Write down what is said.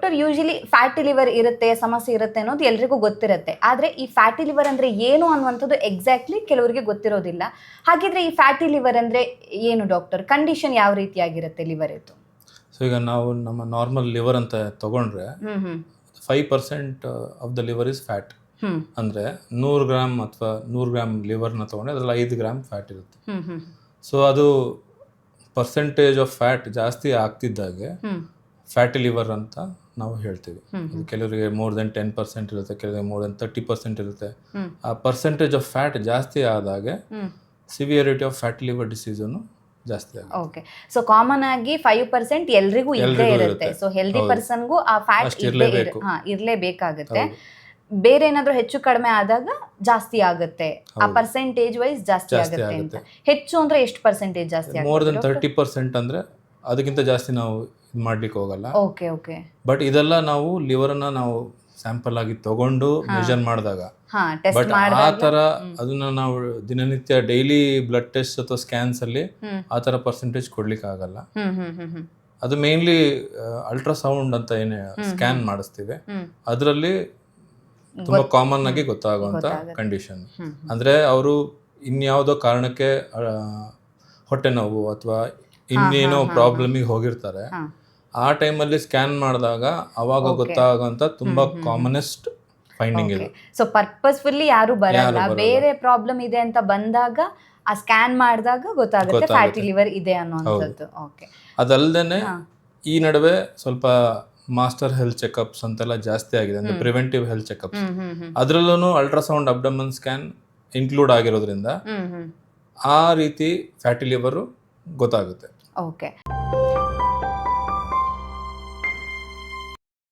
Doctor usually fatty liver ಇರುತ್ತೆ, ಸಮಸ್ಯೆ ಇರುತ್ತೆ ಅನ್ನೋದು ಎಲ್ರಿಗೂ ಗೊತ್ತಿರುತ್ತೆ. ಆದರೆ ಈ ಫ್ಯಾಟಿ ಲಿವರ್ ಅಂದರೆ ಏನು ಅನ್ನುವಂಥದ್ದು ಎಕ್ಸಾಕ್ಟ್ಲಿ ಕೆಲವರಿಗೆ ಗೊತ್ತಿರೋದಿಲ್ಲ. ಹಾಗಿದ್ರೆ ಈ ಫ್ಯಾಟಿ ಲಿವರ್ ಅಂದರೆ ಏನು ಡಾಕ್ಟರ್? ಕಂಡೀಷನ್ ಯಾವ ರೀತಿಯಾಗಿರುತ್ತೆ ಲಿವರ್ ಇತ್ತು? ಸೊ ಈಗ ನಾವು ನಮ್ಮ ನಾರ್ಮಲ್ ಲಿವರ್ ಅಂತ ತಗೊಂಡ್ರೆ 5% of the liver is fat. ಅಂದರೆ 100 ಗ್ರಾಮ್ ಅಥವಾ 100 ಗ್ರಾಮ್ ಲಿವರ್ನ ತೊಗೊಂಡ್ರೆ ಅದರಲ್ಲಿ 5 ಗ್ರಾಮ್ ಫ್ಯಾಟ್ ಇರುತ್ತೆ. ಸೊ ಅದು ಪರ್ಸೆಂಟೇಜ್ ಆಫ್ ಫ್ಯಾಟ್ ಜಾಸ್ತಿ ಆಗ್ತಿದ್ದಾಗೆ ಫ್ಯಾಟಿ ಲಿವರ್ ಅಂತ ನಾವು ಹೇಳ್ತೀವಿ. ಕೆಲವರಿಗೆ ಮೋರ್ ದೆನ್ 10% ಇರುತ್ತೆ, ಕೆಲವರಿಗೆ ಮೋರ್ ದೆನ್ 30% ಇರುತ್ತೆ. ಆ ಪರ್ಸೆಂಟೇಜ್ ಆಫ್ ಫ್ಯಾಟ್ ಜಾಸ್ತಿ ಆದಾಗೆ ಸಿವಿಯರಿಟಿ ಆಫ್ ಫ್ಯಾಟಿ ಲಿವರ್ ಡಿಸೀಸನ್ನು ಜಾಸ್ತಿ ಆಗುತ್ತೆ. ಓಕೆ, ಸೊ ಕಾಮನ್ ಆಗಿ 5% ಎಲ್ರಿಗೂ ಇದ್ದೇ ಇರುತ್ತೆ. ಸೊ ಹೆಲ್ದಿ ಪರ್ಸನ್ಗೂ ಆ ಫ್ಯಾಟ್ ಇರಲೇಬೇಕಾಗುತ್ತೆ. ಬೇರೆ ಏನಾದ್ರೂ ಹೆಚ್ಚು ಕಡಿಮೆ ಆದಾಗ ಜಾಸ್ತಿ ಆಗುತ್ತೆ, ಆ ಪರ್ಸೆಂಟೇಜ್ ವೈಸ್ ಜಾಸ್ತಿ ಆಗುತ್ತೆ ಅಂತ. ಹೆಚ್ಚು ಅಂದ್ರೆ ಎಷ್ಟು ಪರ್ಸೆಂಟೇಜ್ ಜಾಸ್ತಿ ಆಗುತ್ತೆ? ಮೋರ್ ದೆನ್ 30% ಅಂದ್ರೆ ಅದಕ್ಕಿಂತ ಜಾಸ್ತಿ ನಾವು ಇದು ಮಾಡ್ಲಿಕ್ಕೆ ಹೋಗಲ್ಲ. Okay okay. ಬಟ್ ಇದೆಲ್ಲ ನಾವು ಲಿವರ್ನ ನಾವು ಸ್ಯಾಂಪಲ್ ಆಗಿ ತಗೊಂಡು ಮೆಜರ್ ಮಾಡಿದಾಗ, ಬಟ್ ಆ ತರ ಅದನ್ನ ನಾವು ದಿನನಿತ್ಯ ಡೈಲಿ ಬ್ಲಡ್ ಟೆಸ್ಟ್ ಅಥವಾ ಸ್ಕ್ಯಾನ್ಸ್ ಅಲ್ಲಿ ಆ ತರ ಪರ್ಸೆಂಟೇಜ್ ಕೊಡ್ಲಿಕ್ಕೆ ಆಗಲ್ಲ. ಅದು ಮೇನ್ಲಿ ಅಲ್ಟ್ರಾಸೌಂಡ್ ಅಂತ ಏನು ಸ್ಕ್ಯಾನ್ ಮಾಡಿಸ್ತೀವಿ, ಅದರಲ್ಲಿ ತುಂಬಾ ಕಾಮನ್ ಆಗಿ ಗೊತ್ತಾಗುವಂತ ಕಂಡೀಷನ್. ಅಂದ್ರೆ ಅವರು ಇನ್ಯಾವುದೋ ಕಾರಣಕ್ಕೆ ಹೊಟ್ಟೆ ನೋವು ಅಥವಾ ಇನ್ನೇನೋ ಪ್ರಾಬ್ಲಮಿಗೆ ಹೋಗಿರ್ತಾರೆ, ಆ ಟೈಮಲ್ಲಿ ಸ್ಕ್ಯಾನ್ ಮಾಡಿದಾಗ ಅವಾಗ ಗೊತ್ತಾಗುವಂತ ತುಂಬಾ ಕಾಮನೆಸ್ಟ್ ಫೈಂಡಿಂಗ್ ಇದೆ. ಸೊ ಪರ್ಪಸ್ಫುಲ್ಲಿ ಯಾರು ಬರಲ್ಲ, ಬೇರೆ ಪ್ರಾಬ್ಲಮ್ ಇದೆ ಅಂತ ಬಂದಾಗ ಆ ಸ್ಕ್ಯಾನ್ ಮಾಡಿದಾಗ ಗೊತ್ತಾಗುತ್ತೆ ಫ್ಯಾಟಿ ಲಿವರ್ ಇದೆ ಅನ್ನೋಂಥದ್ದು. ಓಕೆ. ಅದಲ್ದೇನೆ ಈ ನಡುವೆ ಸ್ವಲ್ಪ ಮಾಸ್ಟರ್ ಹೆಲ್ತ್ ಚೆಕಪ್ಸ್ ಅಂತೆಲ್ಲ ಜಾಸ್ತಿ ಆಗಿದೆ, ಅಂದ್ರೆ ಪ್ರಿವೆಂಟಿವ್ ಹೆಲ್ತ್ ಚೆಕಪ್ಸ್. ಅದ್ರಲ್ಲೂ ಅಲ್ಟ್ರಾಸೌಂಡ್ ಅಬ್ಡಮನ್ ಸ್ಕ್ಯಾನ್ ಇನ್ಕ್ಲೂಡ್ ಆಗಿರೋದ್ರಿಂದ ಆ ರೀತಿ ಫ್ಯಾಟಿ ಲಿವರ್ ಗೊತ್ತಾಗುತ್ತೆ. ಓಕೆ.